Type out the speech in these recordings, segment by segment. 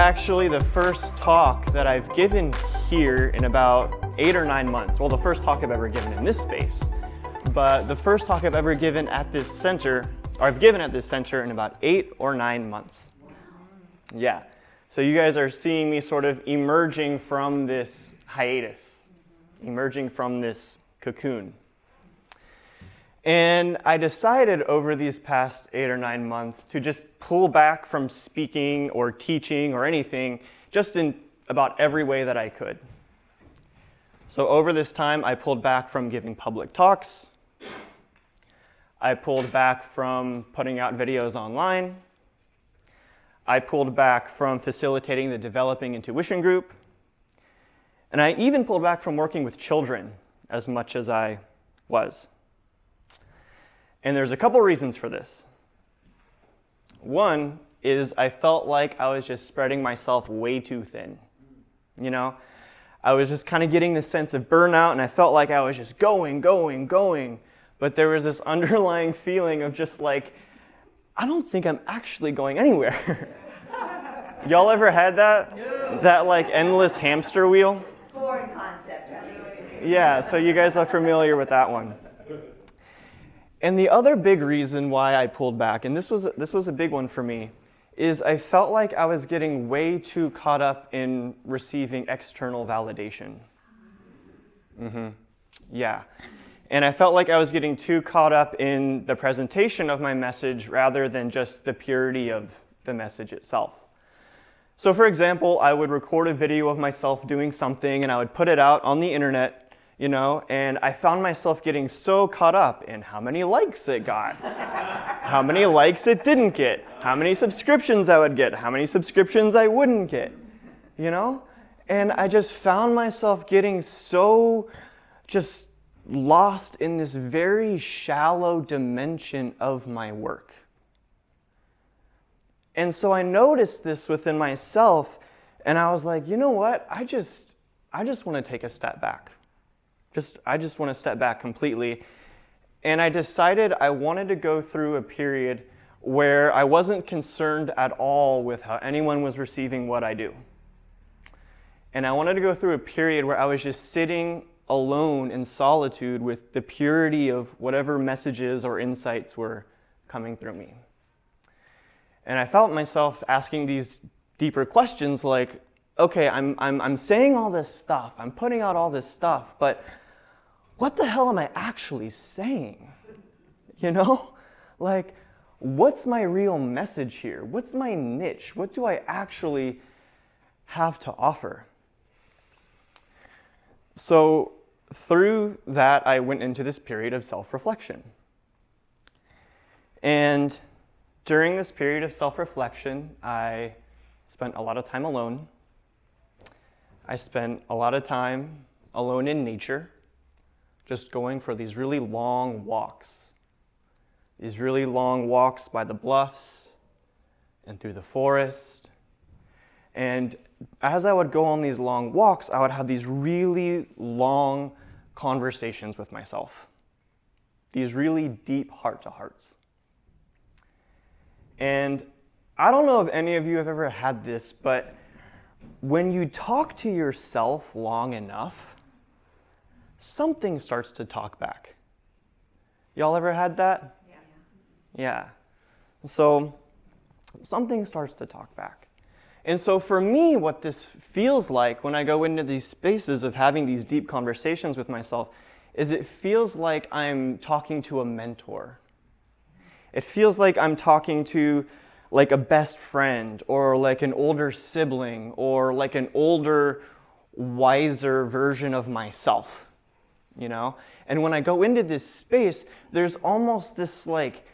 actually the first talk that I've given here in about 8 or 9 months. Well, the first talk I've ever given in this space, but the first talk I've ever given at this center, or I've given at this center in about 8 or 9 months. Yeah. So you guys are seeing me sort of emerging from this hiatus, emerging from this cocoon. And I decided over these past 8 or 9 months to just pull back from speaking or teaching or anything, just in about every way that I could. So over this time, I pulled back from giving public talks. I pulled back from putting out videos online. I pulled back from facilitating the developing intuition group. And I even pulled back from working with children as much as I was. And there's a couple reasons for this. One is I felt like I was just spreading myself way too thin. You know, I was just kind of getting this sense of burnout, and I felt like I was just going. But there was this underlying feeling of just like, I don't think I'm actually going anywhere. Y'all ever had that? No. That like endless hamster wheel? Foreign concept. Yeah, so you guys are familiar with that one. And the other big reason why I pulled back, and this was a big one for me, is I felt like I was getting way too caught up in receiving external validation. Yeah. And I felt like I was getting too caught up in the presentation of my message rather than just the purity of the message itself. So for example, I would record a video of myself doing something and I would put it out on the internet, you know, and I found myself getting so caught up in how many likes it got, how many likes it didn't get, how many subscriptions I would get, how many subscriptions I wouldn't get, you know? And I just found myself getting so just lost in this very shallow dimension of my work. And so I noticed this within myself, and I was like, you know what? I just want to take a step back. I just want to step back completely. And I decided I wanted to go through a period where I wasn't concerned at all with how anyone was receiving what I do. And I wanted to go through a period where I was just sitting alone in solitude with the purity of whatever messages or insights were coming through me. And I felt myself asking these deeper questions like, okay, I'm saying all this stuff, I'm putting out all this stuff, but what the hell am I actually saying? You know? Like, what's my real message here? What's my niche? What do I actually have to offer? So through that, I went into this period of self-reflection. And during this period of self-reflection, I spent a lot of time alone. I spent a lot of time alone in nature, just going for these really long walks. These really long walks by the bluffs and through the forest. And as I would go on these long walks, I would have these really long conversations with myself. These really deep heart-to-hearts. And I don't know if any of you have ever had this, but when you talk to yourself long enough, something starts to talk back. Y'all ever had that? Yeah. So something starts to talk back. And so for me, what this feels like when I go into these spaces of having these deep conversations with myself is it feels like I'm talking to a mentor. It feels like I'm talking to like a best friend or like an older sibling or like an older, wiser version of myself, you know? And when I go into this space, there's almost this like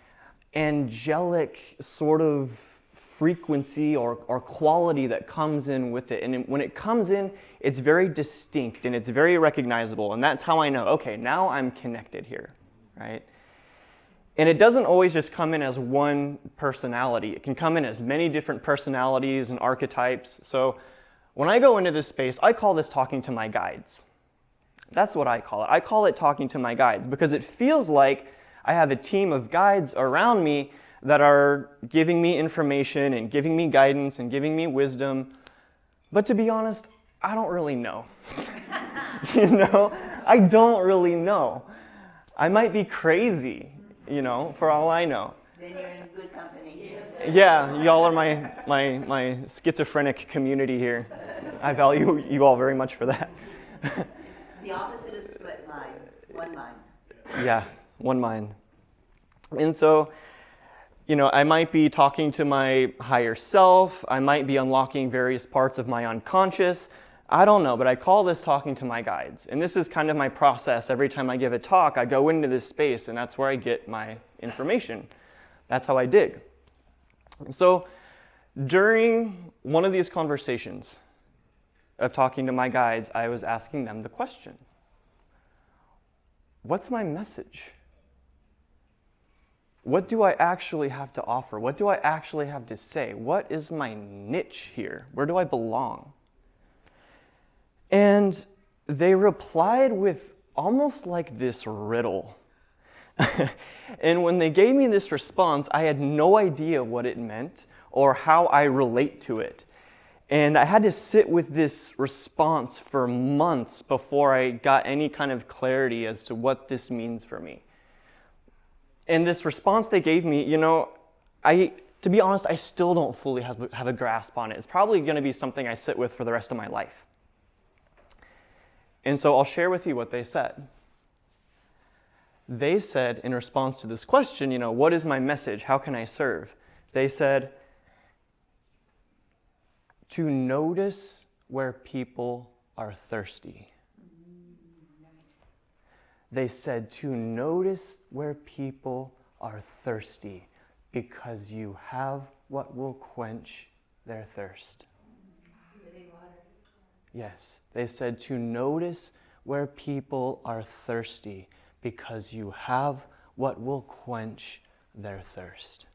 angelic sort of frequency or quality that comes in with it. And when it comes in, it's very distinct and it's very recognizable. And that's how I know, okay, now I'm connected here, right? And it doesn't always just come in as one personality. It can come in as many different personalities and archetypes. So when I go into this space, I call this talking to my guides. That's what I call it. I call it talking to my guides because it feels like I have a team of guides around me that are giving me information and giving me guidance and giving me wisdom But to be honest, I don't really know. I don't really know. I might be crazy, for all I know. Then you're in good company. Yeah, y'all are my schizophrenic community here. I value you all very much for that. The opposite of split mind, one mind. Yeah, one mind. And so, I might be talking to my higher self. I might be unlocking various parts of my unconscious. I don't know, but I call this talking to my guides. And this is kind of my process. Every time I give a talk, I go into this space, and that's where I get my information. That's how I dig. So during one of these conversations of talking to my guides, I was asking them the question, what's my message? What do I actually have to offer? What do I actually have to say? What is my niche here? Where do I belong? And they replied with almost like this riddle. And when they gave me this response, I had no idea what it meant or how I relate to it. And I had to sit with this response for months before I got any kind of clarity as to what this means for me. And this response they gave me, to be honest, I still don't fully have a grasp on it. It's probably going to be something I sit with for the rest of my life. And so I'll share with you what they said. They said, in response to this question, what is my message? How can I serve? They said, to notice where people are thirsty. They said to notice where people are thirsty because you have what will quench their thirst. Living water. Yes, they said to notice where people are thirsty because you have what will quench their thirst.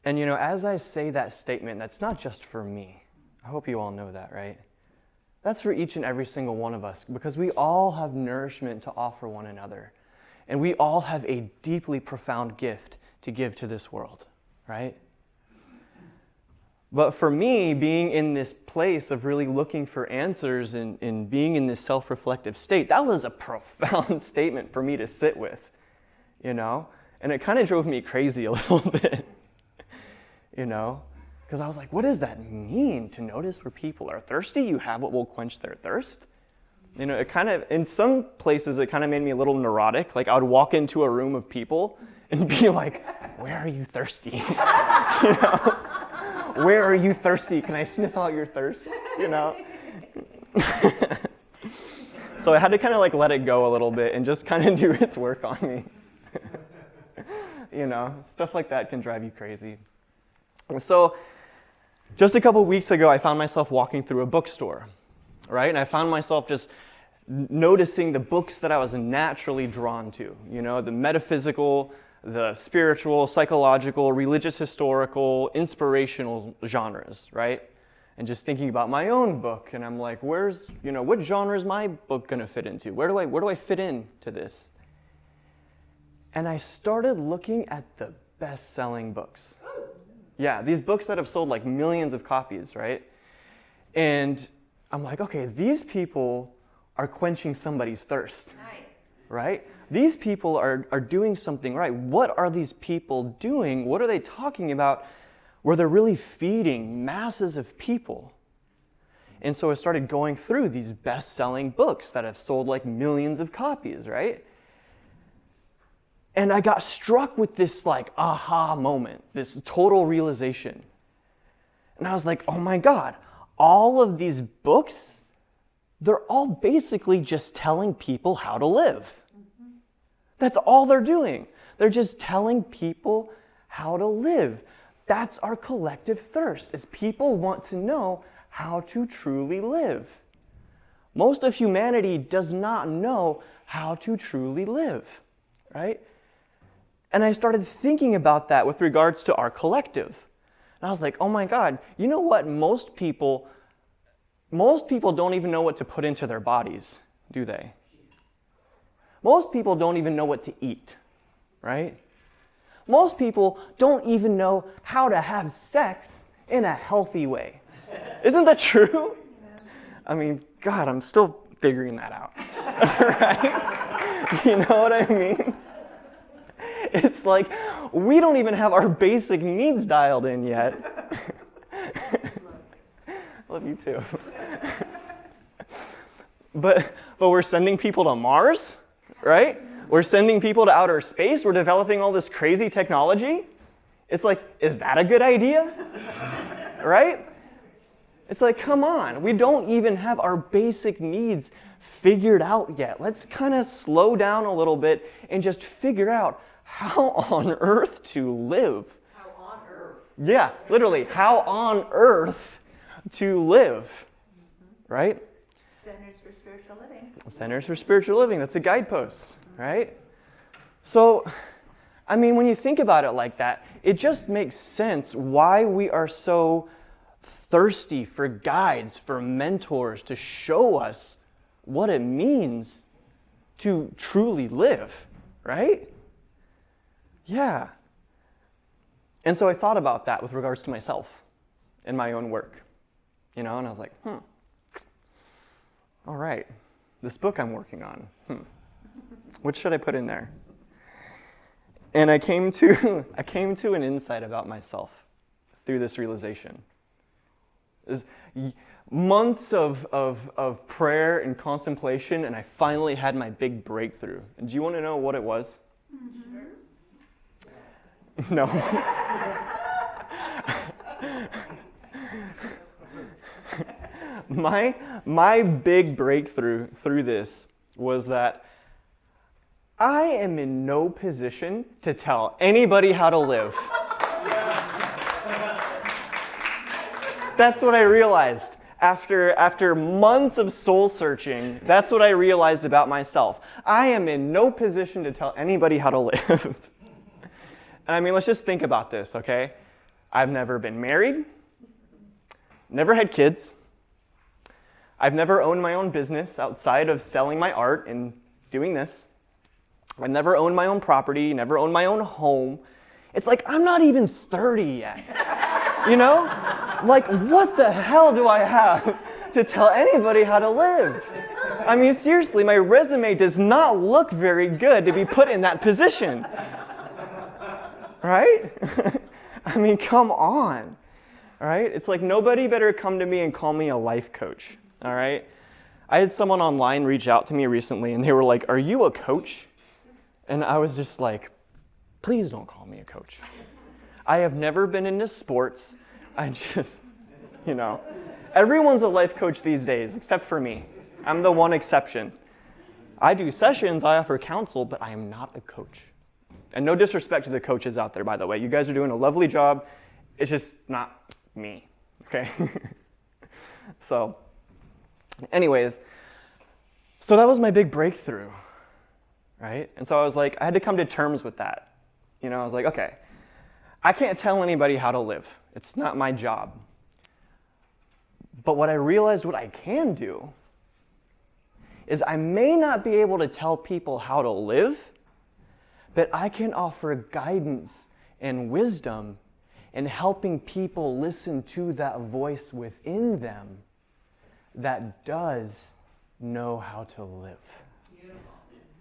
And as I say that statement, that's not just for me. I hope you all know that, right? That's for each and every single one of us because we all have nourishment to offer one another. And we all have a deeply profound gift to give to this world, right? But for me, being in this place of really looking for answers and being in this self-reflective state, that was a profound statement for me to sit with, And it kind of drove me crazy a little bit, Because I was like, what does that mean to notice where people are thirsty? You have what will quench their thirst? It kind of, in some places, it kind of made me a little neurotic. Like I would walk into a room of people and be like, where are you thirsty? Where are you thirsty? Can I sniff out your thirst? So I had to kind of let it go a little bit and just kind of do its work on me. Stuff like that can drive you crazy. So just a couple weeks ago, I found myself walking through a bookstore, right? And I found myself just noticing the books that I was naturally drawn to, the metaphysical, the spiritual, psychological, religious, historical, inspirational genres, right? And just thinking about my own book, and I'm like, what genre is my book gonna fit into? Where do I fit into this? And I started looking at the best-selling books. Yeah, these books that have sold millions of copies, right? And I'm like, okay, these people are quenching somebody's thirst. Nice. Right? These people are doing something right. What are these people doing? What are they talking about where they're really feeding masses of people? And so I started going through these best-selling books that have sold millions of copies, right? And I got struck with this aha moment, this total realization. And I was like, oh my God, all of these books, they're all basically just telling people how to live. Mm-hmm. That's all they're doing. They're just telling people how to live. That's our collective thirst, is people want to know how to truly live. Most of humanity does not know how to truly live, right? And I started thinking about that with regards to our collective. And I was like, oh my God, you know what? Most people don't even know what to put into their bodies, do they? Most people don't even know what to eat, right? Most people don't even know how to have sex in a healthy way. Isn't that true? I mean, God, I'm still figuring that out. Right? You know what I mean? It's like we don't even have our basic needs dialed in yet. Love you too. But we're sending people to Mars, right? We're sending people to outer space. We're developing all this crazy technology. It's like, is that a good idea? Right? It's like, come on. We don't even have our basic needs figured out yet. Let's kind of slow down a little bit and just figure out how on earth to live. How on earth? Yeah, literally, how on earth to live. Right? Centers for Spiritual Living. Centers for Spiritual Living. That's a guidepost, right? So, I mean, when you think about it like that, it just makes sense why we are so thirsty for guides, for mentors to show us what it means to truly live, right? Yeah. And so I thought about that with regards to myself and my own work, and I was like, all right, this book I'm working on, what should I put in there? And I came to an insight about myself through this realization. Is months of prayer and contemplation, and I finally had my big breakthrough. And do you want to know what it was? Sure. No. My big breakthrough through this was that I am in no position to tell anybody how to live. That's what I realized. After months of soul searching, that's what I realized about myself. I am in no position to tell anybody how to live. And I mean, let's just think about this, okay? I've never been married, never had kids. I've never owned my own business outside of selling my art and doing this. I've never owned my own property, never owned my own home. It's like, I'm not even 30 yet. Like, what the hell do I have to tell anybody how to live? I mean, seriously, my resume does not look very good to be put in that position. Right? I mean, come on. All right? It's like nobody better come to me and call me a life coach. All right? I had someone online reach out to me recently, and they were like, "Are you a coach?" And I was just like, please don't call me a coach. I have never been into sports. I just, everyone's a life coach these days, except for me. I'm the one exception. I do sessions, I offer counsel, but I am not a coach. And no disrespect to the coaches out there, by the way. You guys are doing a lovely job. It's just not me, okay? So, anyways, so that was my big breakthrough, right? And so I was like, I had to come to terms with that. I was like, okay, I can't tell anybody how to live. It's not my job. But what I realized what I can do is I may not be able to tell people how to live, but I can offer guidance and wisdom in helping people listen to that voice within them that does know how to live. Beautiful.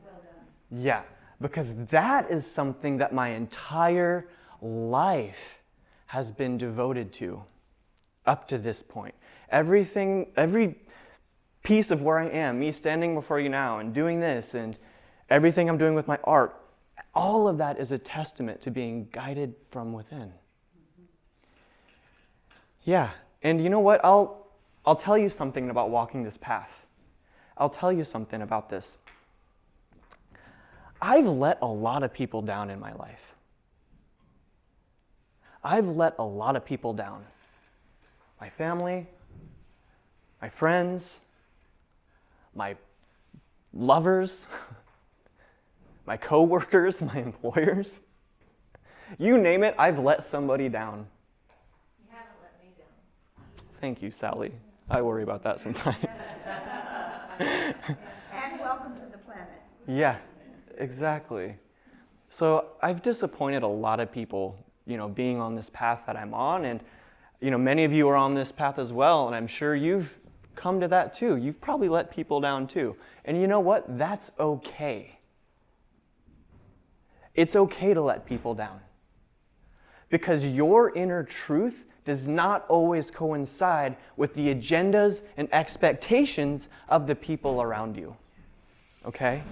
Well done. Yeah, because that is something that my entire life has been devoted to up to this point. Every piece of where I am, me standing before you now and doing this and everything I'm doing with my art, all of that is a testament to being guided from within. Yeah, and you know what? I'll tell you something about walking this path. I'll tell you something about this. I've let a lot of people down in my life. I've let a lot of people down. My family, my friends, my lovers, my coworkers, my employers. You name it, I've let somebody down. You haven't let me down. Thank you, Sally. I worry about that sometimes. And welcome to the planet. Yeah, exactly. So I've disappointed a lot of people, being on this path that I'm on, and Many of you are on this path as well, and I'm sure you've come to that too. You've probably let people down too. And you know what? That's okay. It's okay to let people down. Because your inner truth does not always coincide with the agendas and expectations of the people around you. Okay?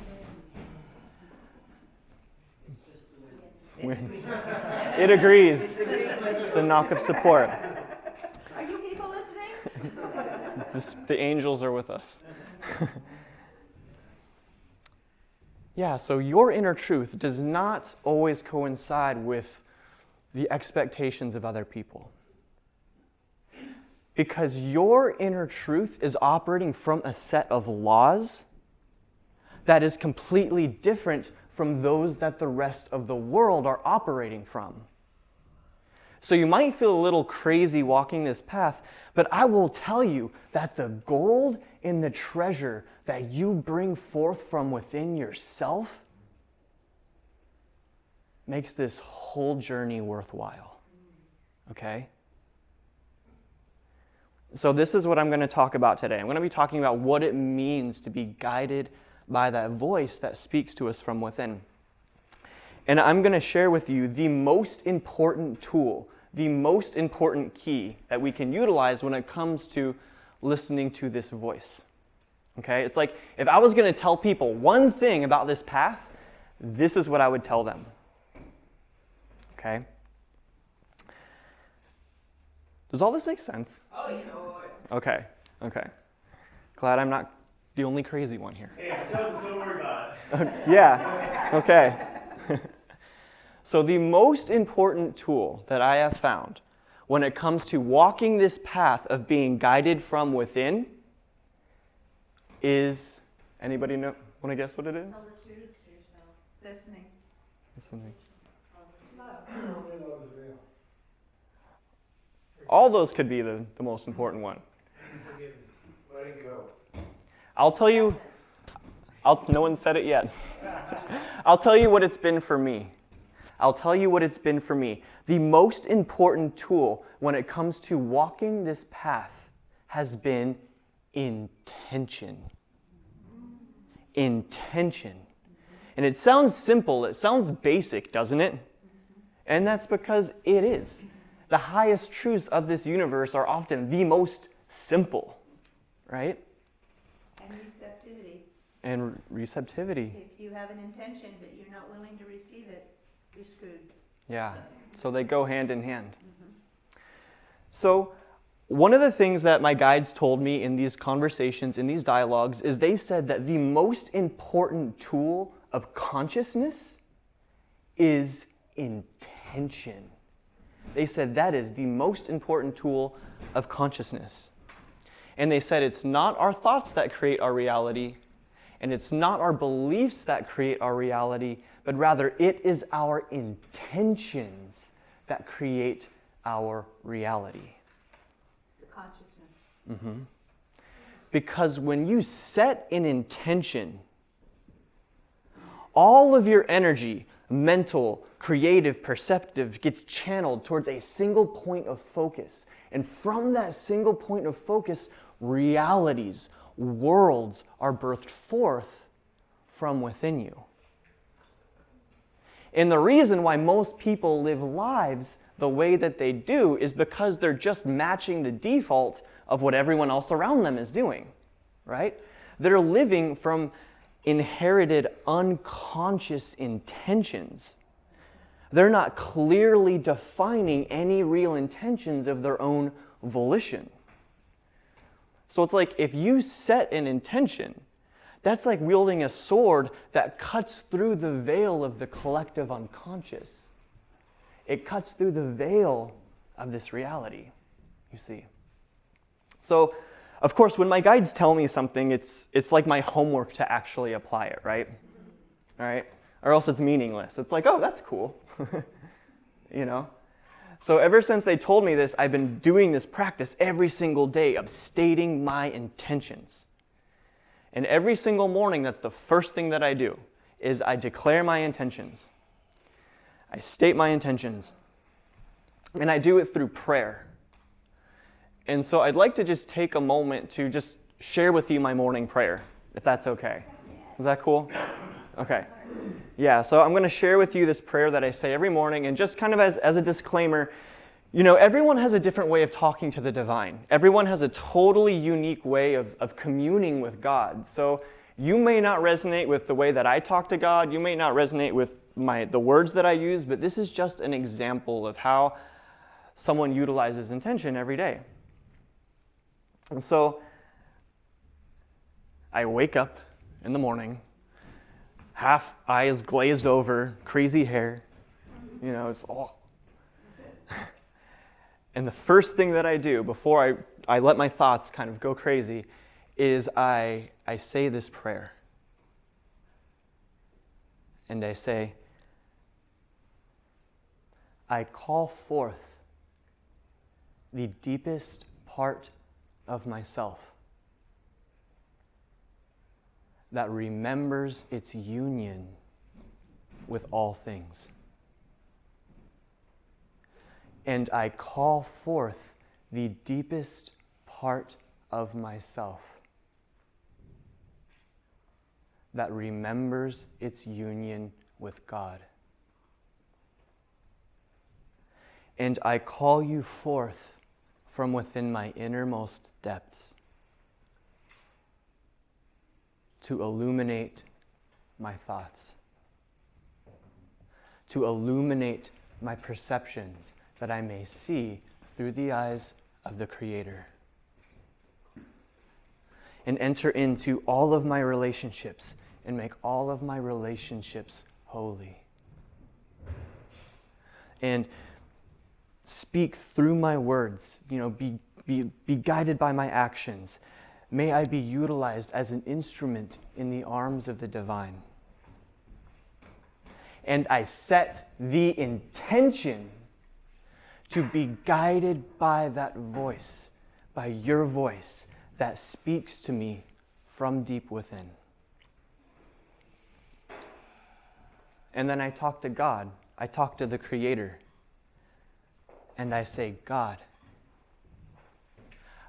It agrees. It's a knock of support. Are you people listening? The angels are with us. Yeah, so your inner truth does not always coincide with the expectations of other people. Because your inner truth is operating from a set of laws that is completely different from those that the rest of the world are operating from. So you might feel a little crazy walking this path, but I will tell you that the gold and the treasure that you bring forth from within yourself makes this whole journey worthwhile. Okay? So this is what I'm going to talk about today. I'm going to be talking about what it means to be guided by that voice that speaks to us from within. And I'm going to share with you the most important tool, the most important key that we can utilize when it comes to listening to this voice. Okay? It's like if I was going to tell people one thing about this path, this is what I would tell them. Okay? Does all this make sense? Oh, yeah. Okay. Glad I'm not the only crazy one here. Hey, don't worry about it. Yeah, okay. So the most important tool that I have found when it comes to walking this path of being guided from within is, anybody want to guess what it is? Tell the truth to yourself. Listening. All those could be the most important one. Letting go. I'll tell you, no one said it yet. I'll tell you what it's been for me. The most important tool when it comes to walking this path has been intention. Intention. And it sounds simple, it sounds basic, doesn't it? And that's because it is. The highest truths of this universe are often the most simple, right? And receptivity. If you have an intention but you're not willing to receive it, you're screwed. Yeah, so they go hand in hand. Mm-hmm. So one of the things that my guides told me in these conversations, in these dialogues, is they said that the most important tool of consciousness is intention. They said that is the most important tool of consciousness. And they said it's not our thoughts that create our reality, and it's not our beliefs that create our reality, but rather it is our intentions that create our reality. It's a consciousness. Mm-hmm. Because when you set an intention, all of your energy, mental, creative, perceptive, gets channeled towards a single point of focus. And from that single point of focus, realities, worlds are birthed forth from within you. And the reason why most people live lives the way that they do is because they're just matching the default of what everyone else around them is doing, right? They're living from inherited unconscious intentions. They're not clearly defining any real intentions of their own volition. So it's like if you set an intention, that's like wielding a sword that cuts through the veil of the collective unconscious. It cuts through the veil of this reality, you see. So, of course, when my guides tell me something, it's like my homework to actually apply it, right? All right? Or else it's meaningless. It's like, oh, that's cool. You know? So ever since they told me this, I've been doing this practice every single day of stating my intentions. And every single morning, that's the first thing that I do, is I declare my intentions. I state my intentions. And I do it through prayer. And so I'd like to just take a moment to just share with you my morning prayer, if that's okay. Is that cool? Okay. Yeah, so I'm going to share with you this prayer that I say every morning, and just kind of as a disclaimer, you know, everyone has a different way of talking to the divine. Everyone has a totally unique way of communing with God. So you may not resonate with the way that I talk to God. You may not resonate with the words that I use, but this is just an example of how someone utilizes intention every day. And so I wake up in the morning, half eyes glazed over, crazy hair, you know, it's all. And the first thing that I do before I let my thoughts kind of go crazy is I say this prayer. And I say, I call forth the deepest part of myself that remembers its union with all things. And I call forth the deepest part of myself that remembers its union with God. And I call you forth from within my innermost depths to illuminate my thoughts, to illuminate my perceptions, that I may see through the eyes of the Creator, and enter into all of my relationships and make all of my relationships holy, and speak through my words, you know, be guided by my actions. May I be utilized as an instrument in the arms of the divine. And I set the intention to be guided by that voice, by your voice that speaks to me from deep within. And then I talk to God. I talk to the Creator. And I say, God,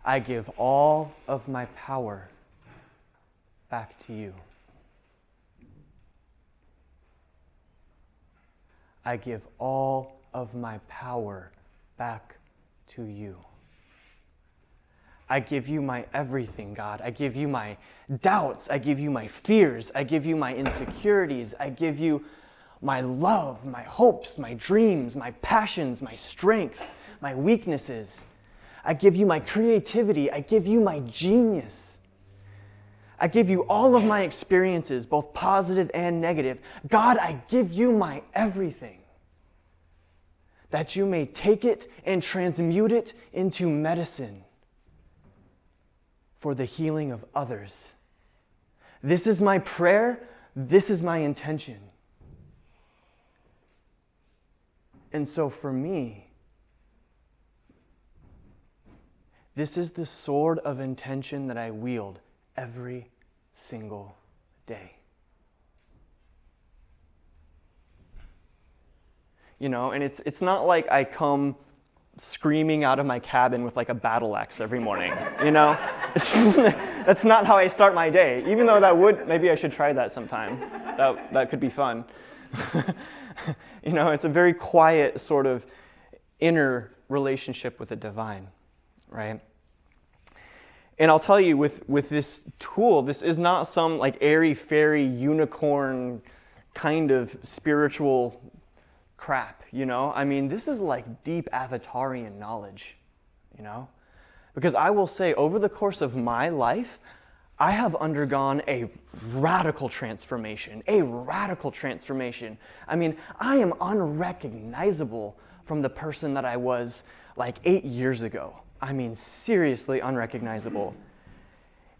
I give all of my power back to you. I give all of my power back to you. I give you my everything, God. I give you my doubts. I give you my fears. I give you my insecurities. I give you my love, my hopes, my dreams, my passions, my strength, my weaknesses. I give you my creativity. I give you my genius. I give you all of my experiences, both positive and negative. God, I give you my everything, that you may take it and transmute it into medicine for the healing of others. This is my prayer. This is my intention. And so for me, this is the sword of intention that I wield every single day. You know, and it's not like I come screaming out of my cabin with like a battle axe every morning, you know? That's not how I start my day, even though maybe I should try that sometime. That could be fun. You know, it's a very quiet sort of inner relationship with the divine, right? And I'll tell you, with this tool, this is not some like airy-fairy unicorn kind of spiritual crap, you know? I mean, this is like deep Avatarian knowledge, you know? Because I will say, over the course of my life, I have undergone a radical transformation. I mean, I am unrecognizable from the person that I was like 8 years ago. I mean, seriously unrecognizable.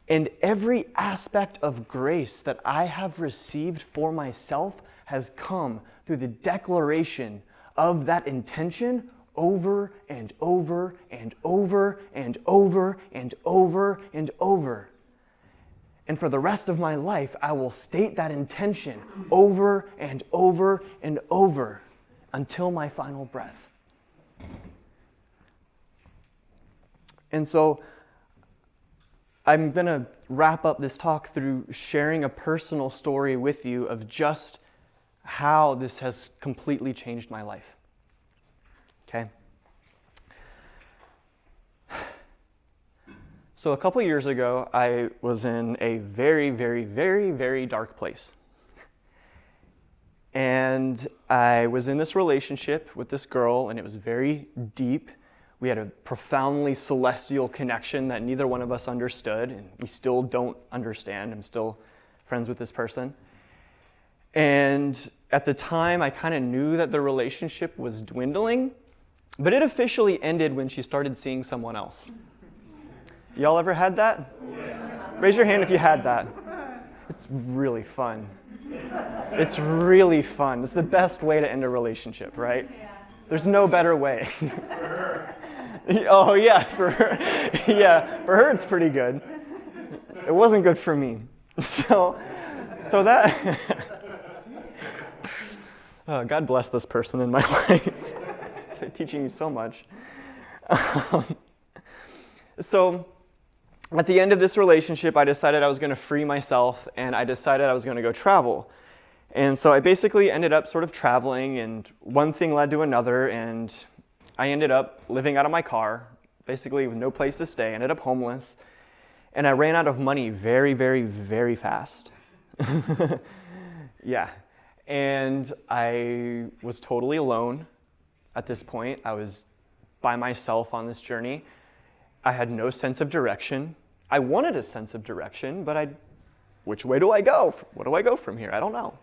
And every aspect of grace that I have received for myself has come through the declaration of that intention over and over and over and over and over and over. And for the rest of my life, I will state that intention over and over and over until my final breath. And so I'm going to wrap up this talk through sharing a personal story with you of just how this has completely changed my life. Okay? So a couple years ago, I was in a very, very, very, very dark place. And I was in this relationship with this girl, and it was very deep. We had a profoundly celestial connection that neither one of us understood, and we still don't understand. I'm still friends with this person. And at the time, I kind of knew that the relationship was dwindling, but it officially ended when she started seeing someone else. Y'all ever had that? Yeah. Raise your hand if you had that. It's really fun. It's really fun. It's the best way to end a relationship, right? Yeah. There's no better way. For her. Oh, yeah, for her. Yeah, for her it's pretty good. It wasn't good for me. So that... Oh, God bless this person in my life. They're teaching me so much. So at the end of this relationship, I decided I was going to free myself, and I decided I was going to go travel. And so I basically ended up sort of traveling, and one thing led to another, and I ended up living out of my car, basically with no place to stay. I ended up homeless, and I ran out of money very, very, very fast. Yeah. And I was totally alone at this point. I was by myself on this journey. I had no sense of direction. I wanted a sense of direction, but which way do I go? What do I go from here? I don't know.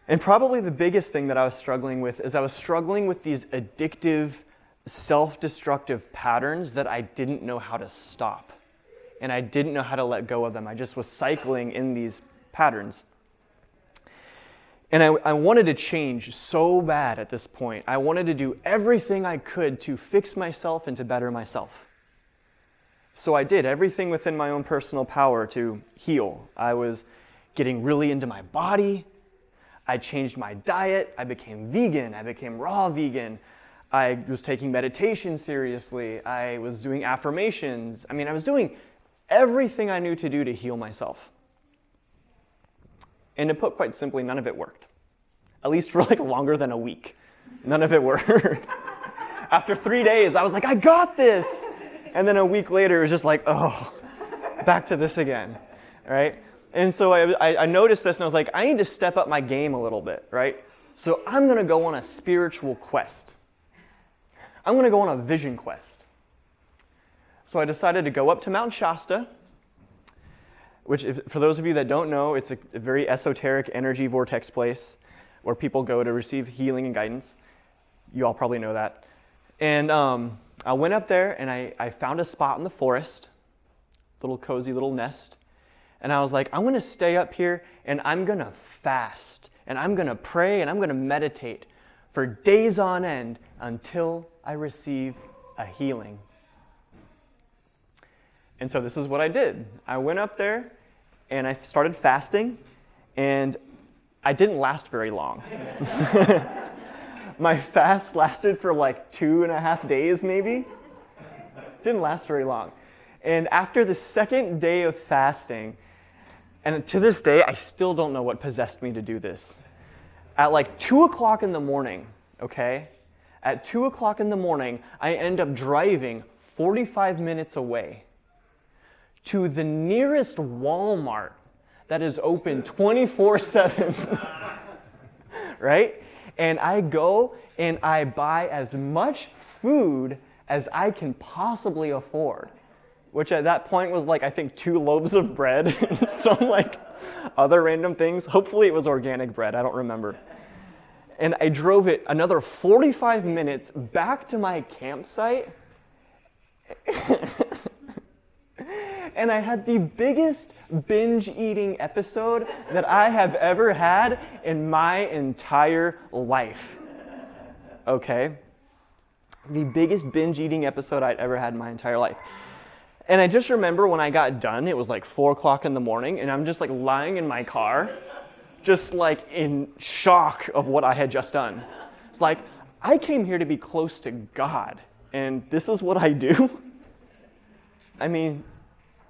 And probably the biggest thing that I was struggling with is I was struggling with these addictive, self-destructive patterns that I didn't know how to stop. And I didn't know how to let go of them. I just was cycling in these patterns. And I wanted to change so bad at this point. I wanted to do everything I could to fix myself and to better myself. So I did everything within my own personal power to heal. I was getting really into my body. I changed my diet. I became vegan. I became raw vegan. I was taking meditation seriously. I was doing affirmations. I was doing everything I knew to do to heal myself. And to put quite simply, none of it worked. At least for longer than a week. None of it worked. After 3 days, I was like, I got this. And then a week later, it was just like, oh, back to this again, right? And so I noticed this, and I was like, I need to step up my game a little bit, right? So I'm going to go on a spiritual quest. I'm going to go on a vision quest. So I decided to go up to Mount Shasta, which, for those of you that don't know, it's a very esoteric energy vortex place where people go to receive healing and guidance. You all probably know that. And I went up there, and I found a spot in the forest, little cozy little nest. And I was like, I'm going to stay up here, and I'm going to fast, and I'm going to pray, and I'm going to meditate for days on end until I receive a healing. And so this is what I did. I went up there, and I started fasting, and I didn't last very long. My fast lasted for 2.5 days, maybe. Didn't last very long. And after the second day of fasting, and to this day, I still don't know what possessed me to do this. At 2 o'clock in the morning, okay? At 2 o'clock in the morning, I end up driving 45 minutes away to the nearest Walmart that is open 24/7, right? And I go and I buy as much food as I can possibly afford, which at that point was I think 2 loaves of bread and some other random things. Hopefully it was organic bread, I don't remember. And I drove it another 45 minutes back to my campsite. And I had the biggest binge eating episode that I have ever had in my entire life. Okay? The biggest binge eating episode I'd ever had in my entire life. And I just remember when I got done, it was 4 o'clock in the morning, and I'm just lying in my car, just in shock of what I had just done. It's I came here to be close to God, and this is what I do. I mean,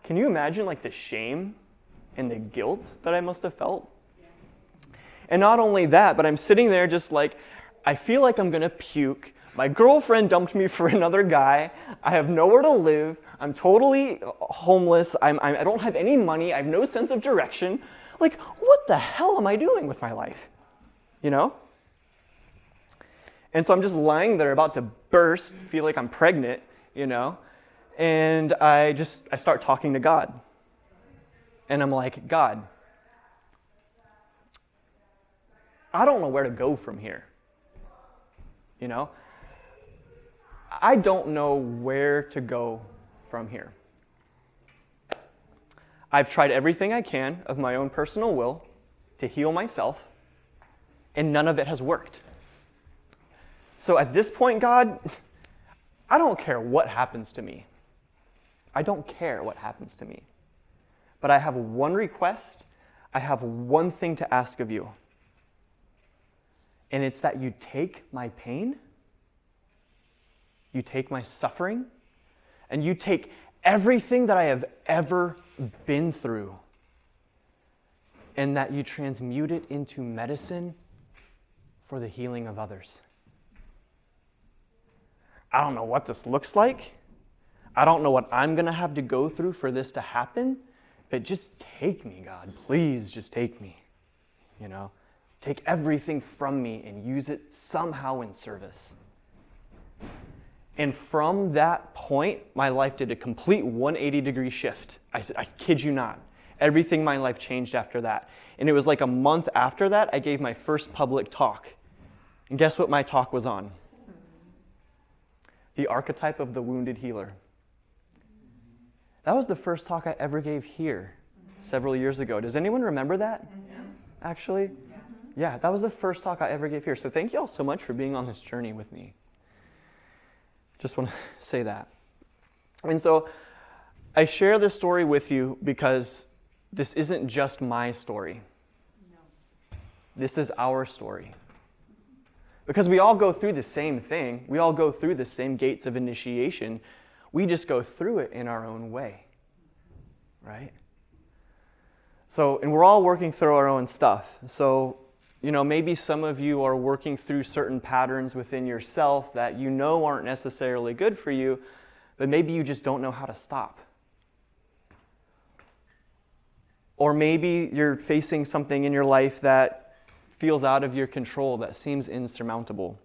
can you imagine like the shame and the guilt that I must have felt? And not only that, but I'm sitting there just like, I feel like I'm gonna puke. My girlfriend dumped me for another guy. I have nowhere to live. I'm totally homeless. I don't have any money. I have no sense of direction. Like, what the hell am I doing with my life? You know? And so I'm just lying there about to burst, feel like I'm pregnant, you know? And I start talking to God. And I'm like, God, I don't know where to go from here. You know? I don't know where to go from here. I've tried everything I can of my own personal will to heal myself, and none of it has worked. So at this point, God, I don't care what happens to me. I don't care what happens to me. But I have one request. I have one thing to ask of you. And it's that you take my pain, you take my suffering, and you take everything that I have ever been through, and that you transmute it into medicine for the healing of others. I don't know what this looks like. I don't know what I'm going to have to go through for this to happen, but just take me, God. Please just take me, you know. Take everything from me and use it somehow in service. And from that point, my life did a complete 180-degree shift. I kid you not. Everything in my life changed after that. And it was like a month after that, I gave my first public talk. And guess what my talk was on? The archetype of the wounded healer. That was the first talk I ever gave here several years ago. Does anyone remember that? Actually? Yeah, that was the first talk I ever gave here. So thank you all so much for being on this journey with me. Just want to say that. And so I share this story with you because this isn't just my story. No. This is our story. Because we all go through the same thing. We all go through the same gates of initiation. We just go through it in our own way. Right? So, and we're all working through our own stuff. So, you know, maybe some of you are working through certain patterns within yourself that you know aren't necessarily good for you, but maybe you just don't know how to stop. Or maybe you're facing something in your life that feels out of your control, that seems insurmountable.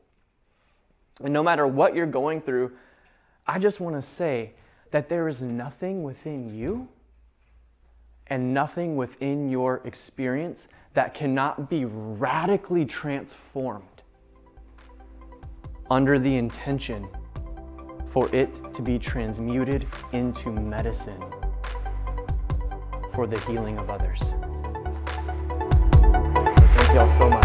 And no matter what you're going through, I just want to say that there is nothing within you and nothing within your experience that cannot be radically transformed under the intention for it to be transmuted into medicine for the healing of others. Thank you all so much.